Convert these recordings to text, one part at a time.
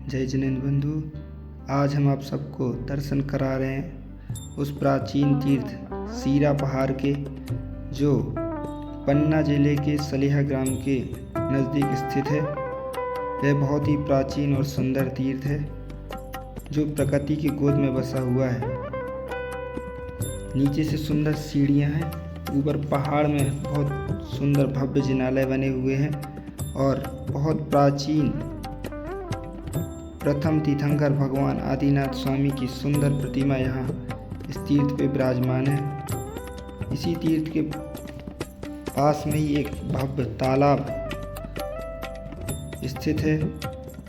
जय जिनेंद्र बंधु। आज हम आप सबको दर्शन करा रहे हैं उस प्राचीन तीर्थ सीरा पहाड़ के, जो पन्ना जिले के सलेहा ग्राम के नज़दीक स्थित है। यह बहुत ही प्राचीन और सुंदर तीर्थ है जो प्रकृति की गोद में बसा हुआ है। नीचे से सुंदर सीढ़ियां हैं, ऊपर पहाड़ में बहुत सुंदर भव्य जिनालय बने हुए हैं और बहुत प्राचीन प्रथम तीर्थंकर भगवान आदिनाथ स्वामी की सुंदर प्रतिमा यहाँ इस तीर्थ पे विराजमान है। इसी तीर्थ के पास में ही एक भव्य तालाब स्थित है।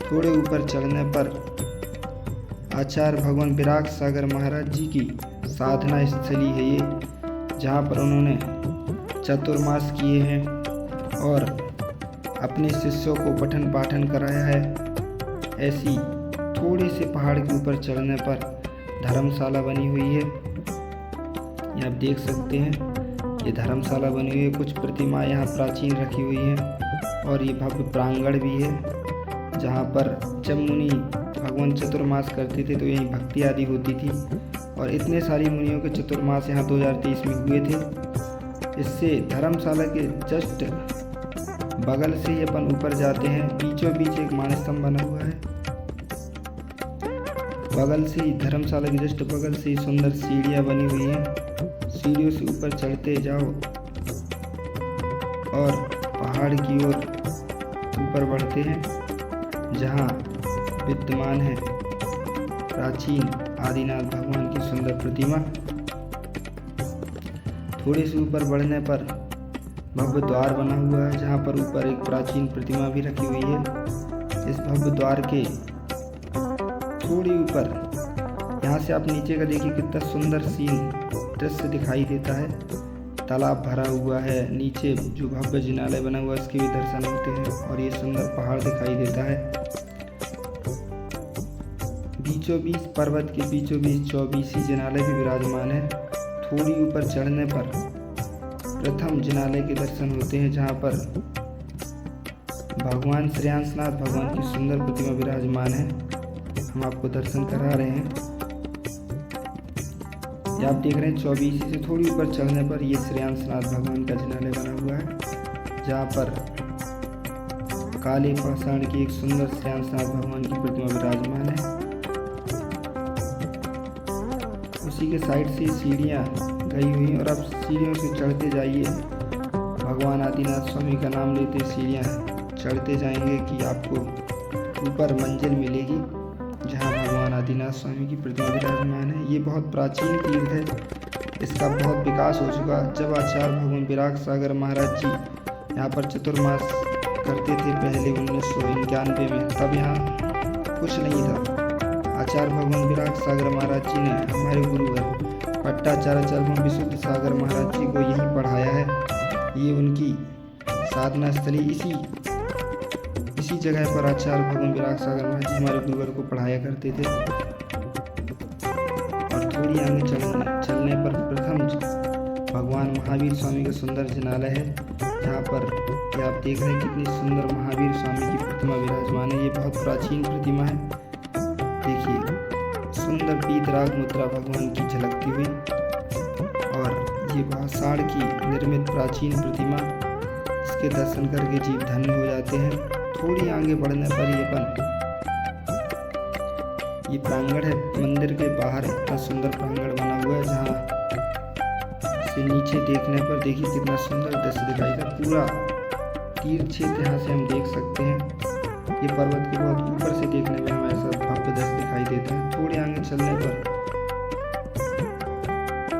थोड़े ऊपर चढ़ने पर आचार्य भगवान विराग सागर महाराज जी की साधना स्थली है ये, जहाँ पर उन्होंने चतुर्मास किए हैं और अपने शिष्यों को पठन पाठन कराया है। ऐसी थोड़े से पहाड़ के ऊपर चढ़ने पर धर्मशाला बनी हुई है। ये आप देख सकते हैं, ये धर्मशाला बनी हुई है। कुछ प्रतिमाएं यहाँ प्राचीन रखी हुई हैं और ये भव्य प्रांगण भी है, जहाँ पर जब मुनि भगवान चतुर्मास करते थे तो यहीं भक्ति आदि होती थी। और इतने सारी मुनियों के चतुर्मास यहाँ 2023 में हुए थे। इससे धर्मशाला के जस्ट बगल से ही अपन ऊपर जाते हैं। बीचों बीच एक मानस्तंभ बना हुआ है। बगल से ही धर्मशाला के जस्ट बगल से ही सुंदर सीढ़ियाँ बनी हुई हैं। सीढ़ियों से ऊपर चढ़ते जाओ और पहाड़ की ओर ऊपर बढ़ते हैं, जहाँ विद्यमान है प्राचीन आदिनाथ भगवान की सुंदर प्रतिमा। थोड़े से ऊपर बढ़ने पर भव्य द्वार बना हुआ है, जहाँ पर ऊपर एक प्राचीन प्रतिमा भी रखी हुई है। इस भव्य द्वार के थोड़ी ऊपर यहाँ से आप नीचे का देखिए, कितना सुंदर सीन दृश्य दिखाई देता है। तालाब भरा हुआ है, नीचे जो भव्य जिनालय बना हुआ है इसके भी दर्शन होते हैं और ये सुंदर पहाड़ दिखाई देता है। बीचों बीच पर्वत के बीचों बीच 24 जिनालय भी विराजमान है। थोड़ी ऊपर चढ़ने पर प्रथम जिनालय के दर्शन होते हैं, जहाँ पर भगवान श्रेयांसनाथ भगवान की सुंदर प्रतिमा विराजमान है। हम आपको दर्शन करा रहे हैं। ये आप देख रहे हैं 24 से थोड़ी ऊपर चढ़ने पर ये श्रेयांसनाथ भगवान का जिनालय बना हुआ है, जहाँ पर काले पाषाण की एक सुंदर श्रेयांसनाथ भगवान की प्रतिमा विराजमान है। उसी के साइड से सीढ़ियाँ गई हुई हैं और आप सीढ़ियों से चढ़ते जाइए। भगवान आदिनाथ स्वामी का नाम लेते सीढ़ियाँ चढ़ते जाएंगे कि आपको ऊपर मंजिल मिलेगी, जहाँ भगवान आदिनाथ स्वामी की प्रतिमा विराजमान है। ये बहुत प्राचीन तीर्थ है, इसका बहुत विकास हो चुका। जब आचार्य भगवान विराग सागर महाराज जी यहाँ पर चतुर्मास करते थे पहले 1991 में, तब यहाँ कुछ नहीं था। आचार्य भगवान विराग सागर महाराज जी ने हमारे गुरुवर पट्टाचार्य विशुद्ध सागर महाराज जी को यही पढ़ाया है। ये उनकी साधना स्थली इसी जगह पर आचार्य भगवान विराग सागर महाराज जी हमारे गुरुवर को पढ़ाया करते थे। और थोड़ी आगे चलने पर प्रथम भगवान महावीर स्वामी का सुंदर जिनालय है, जहाँ पर आप देख रहे हैं कितनी सुंदर महावीर स्वामी की प्रतिमा विराजमान है। ये बहुत प्राचीन प्रतिमा है। देखिए सुंदर पीतराग मुद्रा भगवान की झलकती हुई, और ये पाषाण की निर्मित प्राचीन प्रतिमा, इसके दर्शन करके जीव धन्य हो जाते हैं। थोड़ी आगे बढ़ने पर ये प्रांगण है। मंदिर के बाहर इतना सुंदर प्रांगण बना हुआ है, जहाँ से नीचे देखने पर देखिए कितना सुंदर दृश्य दिखाई देता है। पूरा तीर्थ क्षेत्र यहाँ से हम देख सकते हैं। ये पर्वत के बहुत ऊपर से देखने में हमें ऐसा भव्य दृश्य दिखाई देता है। थोड़े आगे चलने पर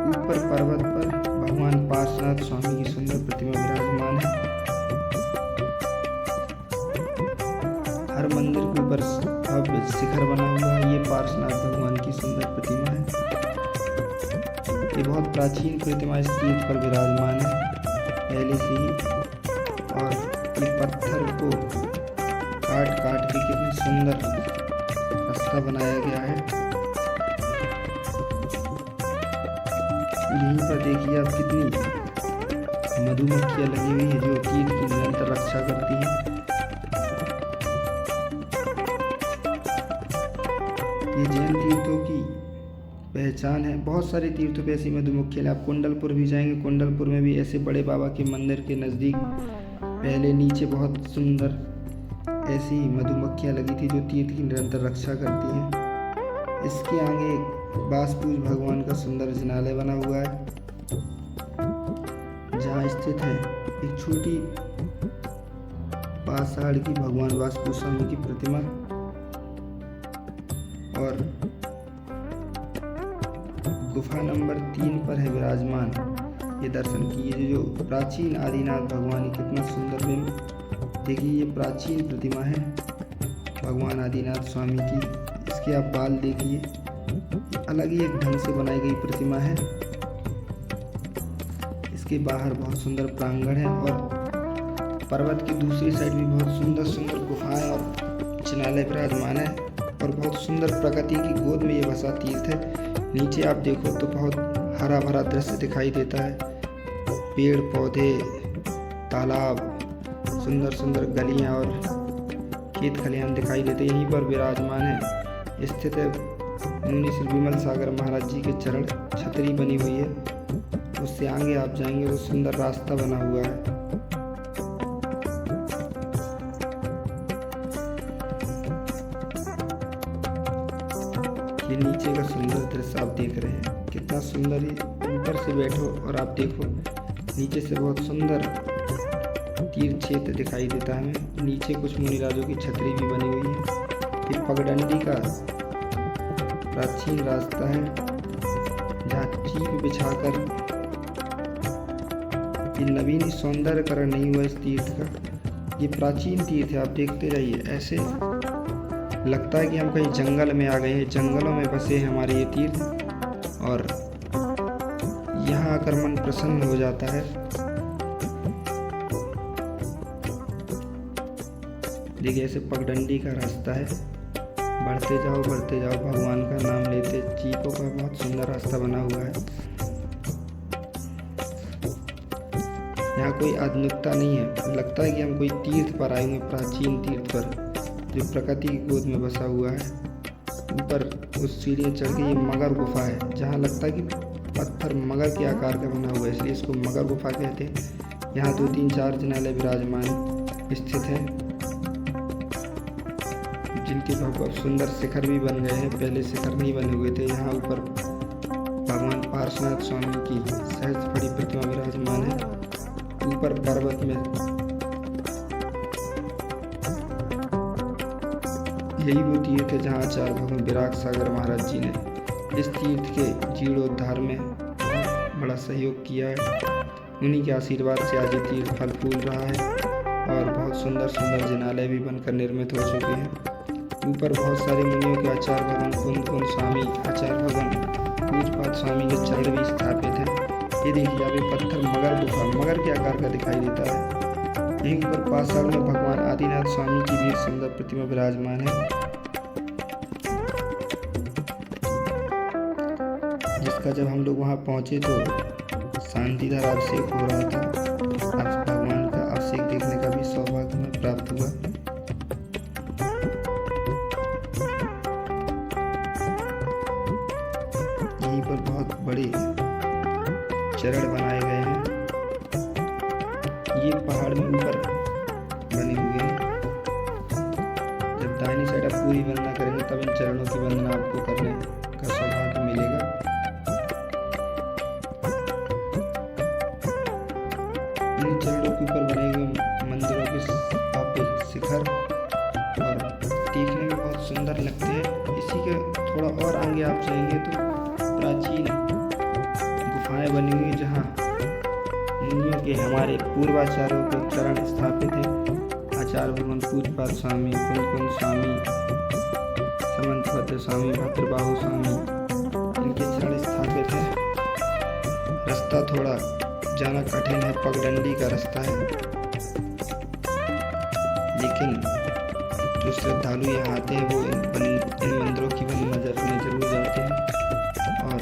ऊपर पर्वत पर भगवान पार्श्वनाथ स्वामी की सुंदर प्रतिमा विराजमान है। हर मंदिर के ऊपर भव्य शिखर बना हुआ है। ये पार्श्वनाथ भगवान की सुंदर प्रतिमा है। ये बहुत प्राचीन प्रतिमा इस तीर्थ पर विराजमान है पहले से ही। और ये पत्थर को काट काट के कितनी सुंदर रास्ता बनाया गया है। यहीं पर देखिए आप कितनी मधुमक्खियाँ लगी हुई है, जो तीर्थ की निरंतर रक्षा करती हैं। ये जैन तीर्थों की पहचान है। बहुत सारे तीर्थों पे ऐसी मधुमक्खियाँ, आप कुंडलपुर भी जाएंगे, कुंडलपुर में भी ऐसे बड़े बाबा के मंदिर के नज़दीक पहले नीचे बहुत सुंदर ऐसी मधुमक्खियाँ लगी थी जो तीर्थ की निरंतर रक्षा करती हैं। इसके आगे एक वासपूज भगवान का सुंदर जिनालय बना हुआ है, जहाँ स्थित है एक छोटी पाषाण की भगवान वासपूज स्वामी की प्रतिमा। और गुफा नंबर 3 पर है विराजमान, ये दर्शन कीजिए। जो प्राचीन आदिनाथ भगवान, ये कितना सुंदर बिंब, देखिए ये प्राचीन प्रतिमा है भगवान आदिनाथ स्वामी की। इसके आप बाल देखिए, अलग ही एक ढंग से बनाई गई प्रतिमा है। इसके बाहर बहुत सुंदर प्रांगण है और पर्वत की दूसरी साइड भी बहुत सुंदर सुंदर गुफाएं और जिनालय विराजमान है और बहुत सुंदर प्रकृति की गोद में ये बसा तीर्थ है। नीचे आप देखो तो बहुत हरा भरा दृश्य दिखाई देता है, पेड़ पौधे, तालाब, सुंदर सुंदर गलियां और खेत खलिहान दिखाई देते। यहीं पर विराजमान है, स्थित है मुनि श्री विमल सागर महाराज जी के चरण छतरी बनी हुई है। उससे आगे आप जाएंगे तो सुंदर रास्ता बना हुआ है। ये नीचे का सुंदर दृश्य आप देख रहे हैं, कितना सुंदर है। ऊपर से बैठो और आप देखो नीचे से बहुत सुंदर तीर्थ क्षेत्र दिखाई देता है हमें। नीचे कुछ मुनिराजों की छतरी भी बनी हुई है। ये पगडंडी का प्राचीन रास्ता है, जहाँ चीप बिछाकर, ये नवीन सौंदर्यकरण नहीं हुआ इस तीर्थ का, ये प्राचीन तीर्थ है। आप देखते रहिए, ऐसे लगता है कि हम कहीं जंगल में आ गए हैं, जंगलों में बसे हैं हमारे ये तीर्थ, और यहाँ आकर मन प्रसन्न हो जाता है। देखिए ऐसे पगडंडी का रास्ता है, बढ़ते जाओ भगवान का नाम लेते, चीपों का बहुत सुंदर रास्ता बना हुआ है। यहाँ कोई आधुनिकता नहीं है, लगता है कि हम कोई तीर्थ पर आए हुए, प्राचीन तीर्थ पर जो प्रकृति की गोद में बसा हुआ है। ऊपर उस सीढ़ियाँ चढ़ के ये मगर गुफा है, जहाँ लगता है कि पत्थर मगर के आकार का बना हुआ है, इसलिए इसको मगर गुफा कहते हैं। यहाँ 2-3-4 जिनालय विराजमान स्थित हैं, जिनके बहुत सुंदर शिखर भी बन गए हैं, पहले शिखर नहीं बने हुए थे। यहाँ ऊपर भगवान पार्श्वनाथ स्वामी की सहज बड़ी प्रतिमा विराजमान है। ऊपर पर्वत में यही वो तीर्थ है जहाँ आचार्य भगवान विराग सागर महाराज जी ने इस तीर्थ के जीर्णोद्धार में बड़ा सहयोग किया है। उन्हीं के आशीर्वाद से आज ये तीर्थ फल फूल रहा है और बहुत सुंदर सुंदर जिनालय भी बनकर निर्मित हो चुके हैं। ऊपर बहुत सारे मुनियों के आचार्य भगवान कुंद स्वामी, आचार्य भगवान पूजपाद स्वामी के चरण भी स्थापित हैं। ये देखिए आप, ये पत्थर मगर गुफा, मगर के आकार का दिखाई देता है। यहीं पर पाषाण में भगवान आदिनाथ स्वामी की भी सुंदर प्रतिमा विराजमान है, जिसका जब हम लोग वहाँ पहुँचे तो शांतिधारा अभिषेक हो रहा था। भगवान का अभिषेक देखने का भी सौभाग्य हमें प्राप्त हुआ। यहीं पर बहुत बड़े चरण बनाए गए हैं, ये पहाड़ में ऊपर बने हुए हैं। जब दाहिनी साइड आप पूरी वंदना करेंगे तब इन चरणों की वंदना आपको करने का सौभाग्य मिलेगा। इन चरणों के ऊपर बने हुए मंदिरों के स्थापित शिखर और देखने में बहुत सुंदर लगते हैं। इसी के थोड़ा और आगे आप जाएंगे तो प्राचीन गुफाएं बनी हुई, जहाँ मुनियों के, हमारे पूर्वाचार्यों के चरण स्थापित हैं। आचार्य भगवान पूजपाद स्वामी, कुंद स्वामी, समंतभद्र स्वामी, भद्रबाहु स्वामी, इनके चरण स्थापित हैं। रास्ता थोड़ा जाना कठिन है, पगडंडी का रास्ता है, लेकिन जो श्रद्धालु यहाँ आते हैं वो इन मंदिरों की बनी नजर में जरूर जाते हैं। और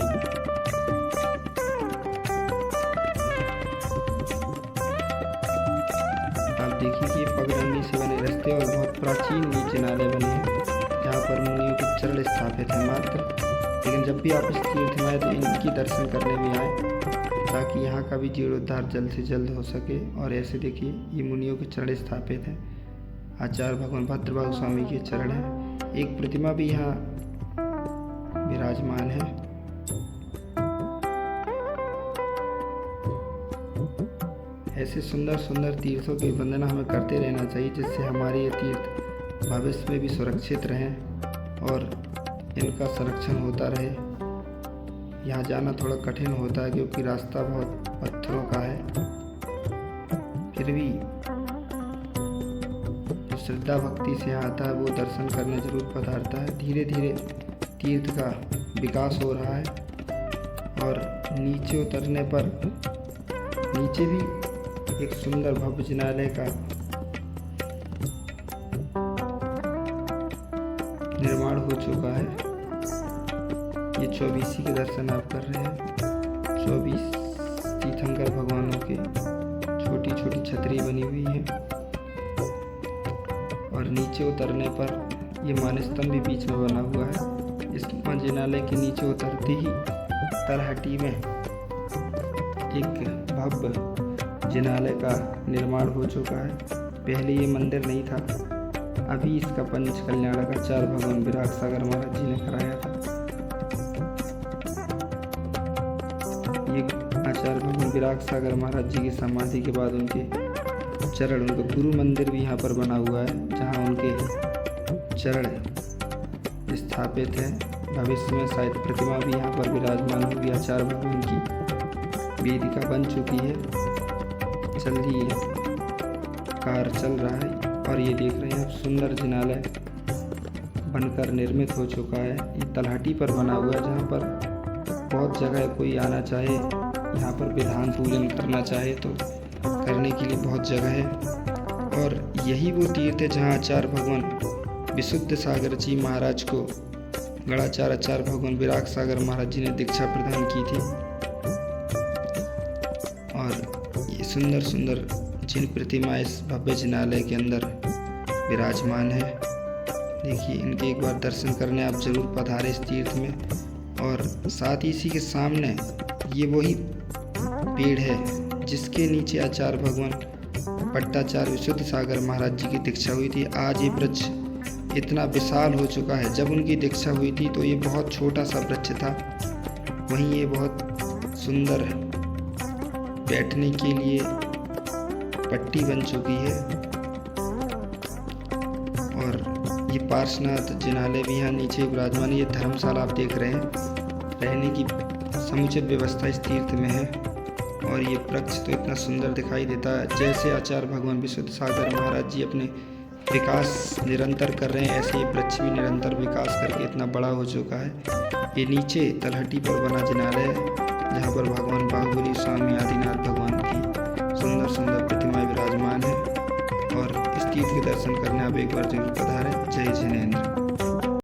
आप देखिए कि पगडंडी से बने रास्ते और बहुत प्राचीन ये जिनालय बने हैं, जहाँ पर मुनियों के चरण स्थापित हैं मात्र। लेकिन जब भी आप इस तीर्थ में आए तो इनकी दर्शन करने भी आए, ताकि यहाँ का भी जीर्णोद्धार जल्द से जल्द हो सके। और ऐसे देखिए ये मुनियों के चरण स्थापित हैं। आचार्य भगवान भद्रभाहु स्वामी के चरण हैं। एक प्रतिमा भी यहाँ विराजमान है। ऐसे सुंदर सुंदर तीर्थों की वंदना हमें करते रहना चाहिए, जिससे हमारे ये तीर्थ भविष्य में भी सुरक्षित रहें और इनका संरक्षण होता रहे। यहाँ जाना थोड़ा कठिन होता है क्योंकि रास्ता बहुत पत्थरों का है, फिर भी जो श्रद्धा भक्ति से यहाँ आता है वो दर्शन करने जरूर पधारता है। धीरे धीरे तीर्थ का विकास हो रहा है और नीचे उतरने पर नीचे भी एक सुंदर भव्य जिनालय का निर्माण हो चुका है। ये 24 के दर्शन आप कर रहे हैं। 24 तीर्थंकर भगवानों के छोटी छोटी छतरी बनी हुई है और नीचे उतरने पर ये मानस्तंभ भी बीच में बना हुआ है। इस जिनालय के नीचे उतरते ही तलहटी में एक भव्य जिनालय का निर्माण हो चुका है। पहले ये मंदिर नहीं था, अभी इसका पंच कल्याणक आचार्य भगवान विराग सागर महाराज जी ने कराया था। ये आचार्य भगवान विराग सागर महाराज जी की समाधि के बाद उनके चरण, उनका गुरु मंदिर भी यहाँ पर बना हुआ है, जहाँ उनके चरण स्थापित है। भविष्य में शायद प्रतिमा भी यहाँ पर विराजमान होगी। आचार्य भगवान की वेदिका बन चुकी है, जल्द ही कार्य चल रहा है। और ये देख रहे हैं आप, सुंदर जिनालय बनकर निर्मित हो चुका है। ये तलहटी पर बना हुआ है, जहाँ पर बहुत जगह कोई आना चाहे, यहाँ पर विधान पूजन करना चाहे तो करने के लिए बहुत जगह है। और यही वो तीर्थ है जहाँ आचार्य भगवान विशुद्ध सागर जी महाराज को गणाचार्य आचार्य भगवान विराग सागर महाराज जी ने दीक्षा प्रदान की थी। और ये सुंदर सुंदर जिन प्रतिमाएं इस भव्य जिनालय के अंदर विराजमान है, देखिए इनके एक बार दर्शन करने आप जरूर पधारें इस तीर्थ में। और साथ ही इसी के सामने ये वही पेड़ है जिसके नीचे आचार्य भगवान पट्टाचार्य विशुद्ध सागर महाराज जी की दीक्षा हुई थी। आज ये वृक्ष इतना विशाल हो चुका है, जब उनकी दीक्षा हुई थी तो ये बहुत छोटा सा वृक्ष था। वहीं ये बहुत सुंदर बैठने के लिए पट्टी बन चुकी है। और ये पार्श्वनाथ जिनालय भी यहाँ नीचे विराजमान है। ये धर्मशाला आप देख रहे हैं, रहने की समुचित व्यवस्था इस तीर्थ में है। और ये वृक्ष तो इतना सुंदर दिखाई देता है, जैसे आचार्य भगवान विशुद्ध सागर महाराज जी अपने विकास निरंतर कर रहे हैं, ऐसे ये वृक्ष भी निरंतर विकास करके इतना बड़ा हो चुका है। ये नीचे तलहटी पर बना जिनालय है, जहाँ पर भगवान बाहुबली स्वामी आदिनाथ भगवान की सुंदर सुंदर प्रतिमाएं विराजमान है। और इस तीर्थ के दर्शन करने आप एक बार जरूर पधारें। जय जिनेंद्र।